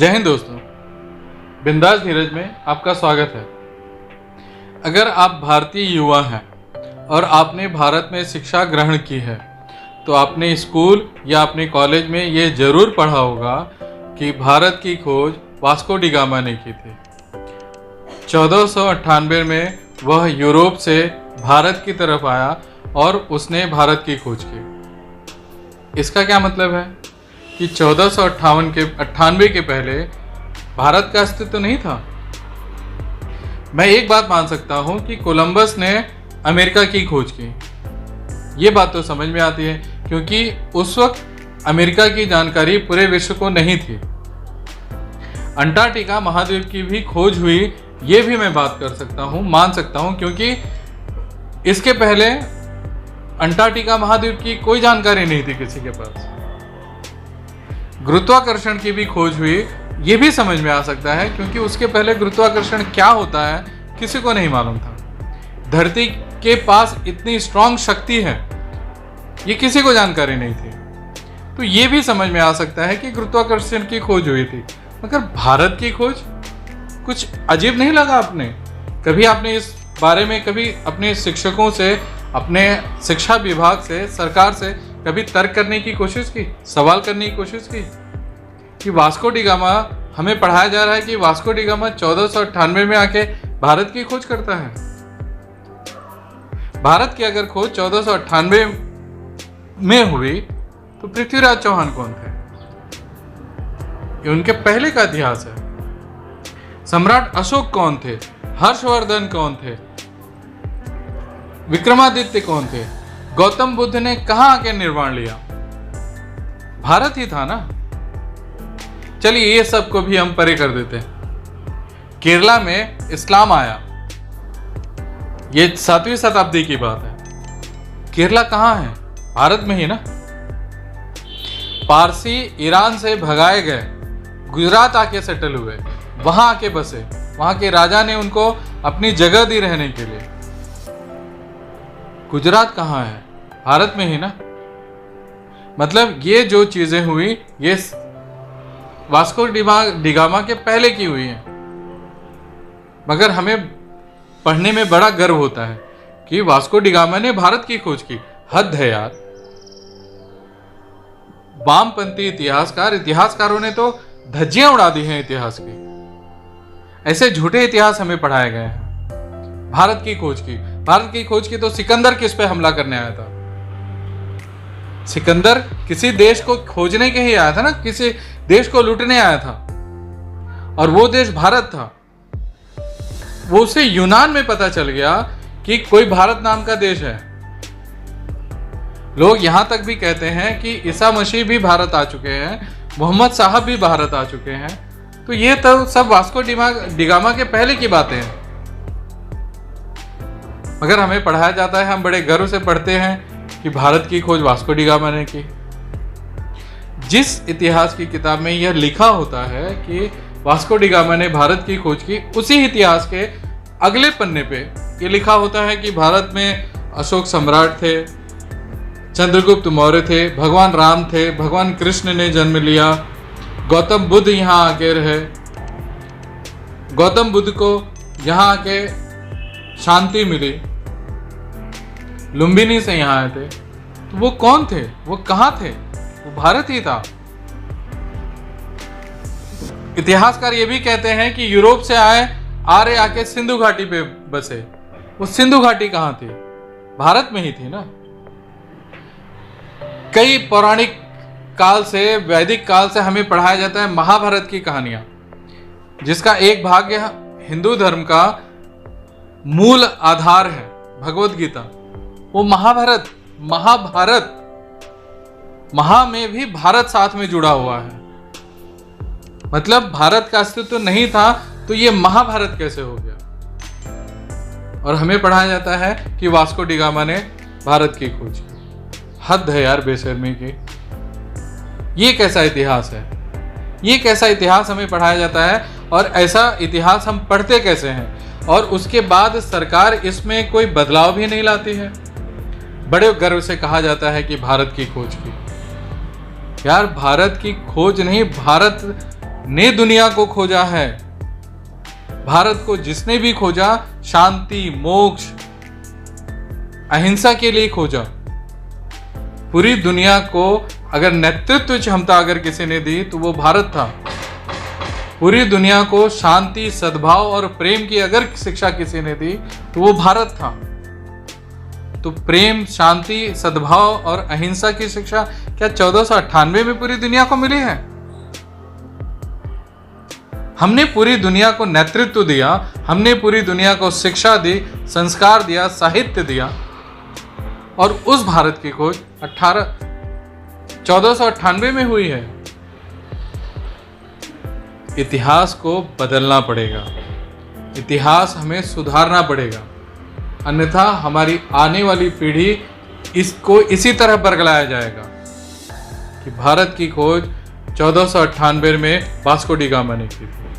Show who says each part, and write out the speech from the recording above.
Speaker 1: जय हिंद दोस्तों, बिंदास धीरज में आपका स्वागत है। अगर आप भारतीय युवा हैं और आपने भारत में शिक्षा ग्रहण की है तो आपने स्कूल या अपने कॉलेज में ये ज़रूर पढ़ा होगा कि भारत की खोज वास्को डी गामा ने की थी। 1498 में वह यूरोप से भारत की तरफ आया और उसने भारत की खोज की। इसका क्या मतलब है कि 1498 के पहले भारत का अस्तित्व नहीं था। मैं एक बात मान सकता हूं कि कोलंबस ने अमेरिका की खोज की, ये बात तो समझ में आती है क्योंकि उस वक्त अमेरिका की जानकारी पूरे विश्व को नहीं थी। अंटार्कटिका महाद्वीप की भी खोज हुई, ये भी मैं बात कर सकता हूं, मान सकता हूं, क्योंकि इसके पहले अंटार्कटिका महाद्वीप की कोई जानकारी नहीं थी किसी के पास। गुरुत्वाकर्षण की भी खोज हुई, ये भी समझ में आ सकता है क्योंकि उसके पहले गुरुत्वाकर्षण क्या होता है किसी को नहीं मालूम था। धरती के पास इतनी स्ट्रांग शक्ति है, ये किसी को जानकारी नहीं थी। तो ये भी समझ में आ सकता है कि गुरुत्वाकर्षण की खोज हुई थी, मगर भारत की खोज कुछ अजीब नहीं लगा आपने? कभी आपने इस बारे में कभी अपने शिक्षकों से, अपने शिक्षा विभाग से, सरकार से कभी तर्क करने की कोशिश की, सवाल करने की कोशिश की कि वास्को डी गामा, हमें पढ़ाया जा रहा है कि वास्को डी गामा 1498 में आके भारत की खोज करता है। भारत की अगर खोज 1498 में हुई तो पृथ्वीराज चौहान कौन थे? ये उनके पहले का इतिहास है। सम्राट अशोक कौन थे? हर्षवर्धन कौन थे? विक्रमादित्य कौन थे? गौतम बुद्ध ने कहां आके निर्वाण लिया? भारत ही था ना। चलिए ये सब को भी हम परे कर देते हैं। केरला में इस्लाम आया, ये 7वीं शताब्दी की बात है। केरला कहां है? भारत में ही ना। पारसी ईरान से भगाए गए, गुजरात आके सेटल हुए, वहां आके बसे, वहां के राजा ने उनको अपनी जगह दी रहने के लिए। गुजरात कहां है? भारत में ही ना। मतलब ये जो चीजें हुई ये वास्को डी गामा के पहले की हुई है, मगर हमें पढ़ने में बड़ा गर्व होता है कि वास्को डी गामा ने भारत की खोज की। हद है यार। वामपंथी इतिहासकारों ने तो धज्जियां उड़ा दी हैं इतिहास की। ऐसे झूठे इतिहास हमें पढ़ाए गए हैं। भारत की खोज की तो सिकंदर किस पे हमला करने आया था? सिकंदर किसी देश को खोजने के ही आया था ना, किसी देश को लूटने आया था, और वो देश भारत था। वो उसे यूनान में पता चल गया कि कोई भारत नाम का देश है। लोग यहां तक भी कहते हैं कि ईसा मसीह भी भारत आ चुके हैं, मोहम्मद साहब भी भारत आ चुके हैं। तो ये तो सब वास्को डी गामा के पहले की बातें हैं, मगर हमें पढ़ाया जाता है, हम बड़े गर्व से पढ़ते हैं कि भारत की खोज वास्को डी गामा ने की। जिस इतिहास की किताब में यह लिखा होता है कि वास्को डी गामा ने भारत की खोज की, उसी इतिहास के अगले पन्ने पे ये लिखा होता है कि भारत में अशोक सम्राट थे, चंद्रगुप्त मौर्य थे, भगवान राम थे, भगवान कृष्ण ने जन्म लिया, गौतम बुद्ध यहाँ आके रहे, गौतम बुद्ध को यहाँ आके शांति मिली, लुम्बिनी से यहाँ आए थे। तो वो कौन थे? वो कहाँ थे? वो भारत ही था। इतिहासकार ये भी कहते हैं कि यूरोप से आर्य आके सिंधु घाटी पे बसे। वो सिंधु घाटी कहाँ थी? भारत में ही थी ना। कई पौराणिक काल से, वैदिक काल से हमें पढ़ाया जाता है महाभारत की कहानियां, जिसका एक भाग हिंदू धर्म का मूल आधार है, भगवत गीता। वो महाभारत महा में भी भारत साथ में जुड़ा हुआ है। मतलब भारत का अस्तित्व नहीं था तो ये महाभारत कैसे हो गया? और हमें पढ़ाया जाता है कि वास्को डी गामा ने भारत की खोज की। हद है यार बेशर्मी की। ये कैसा इतिहास है? ये कैसा इतिहास हमें पढ़ाया जाता है, और ऐसा इतिहास हम पढ़ते कैसे हैं? और उसके बाद सरकार इसमें कोई बदलाव भी नहीं लाती है। बड़े गर्व से कहा जाता है कि भारत की खोज की। यार भारत की खोज नहीं, भारत ने दुनिया को खोजा है। भारत को जिसने भी खोजा शांति, मोक्ष, अहिंसा के लिए खोजा। पूरी दुनिया को अगर नेतृत्व क्षमता अगर किसी ने दी तो वो भारत था। पूरी दुनिया को शांति, सद्भाव और प्रेम की अगर शिक्षा किसी ने दी तो वो भारत था। तो प्रेम, शांति, सद्भाव और अहिंसा की शिक्षा क्या 1498 में पूरी दुनिया को मिली है? हमने पूरी दुनिया को नेतृत्व दिया, हमने पूरी दुनिया को शिक्षा दी, संस्कार दिया, साहित्य दिया, और उस भारत की खोज 1498 में हुई है। इतिहास को बदलना पड़ेगा, इतिहास हमें सुधारना पड़ेगा, अन्यथा हमारी आने वाली पीढ़ी इसको इसी तरह बरगलाया जाएगा कि भारत की खोज 1498 में वास्को डी गामा ने की थी।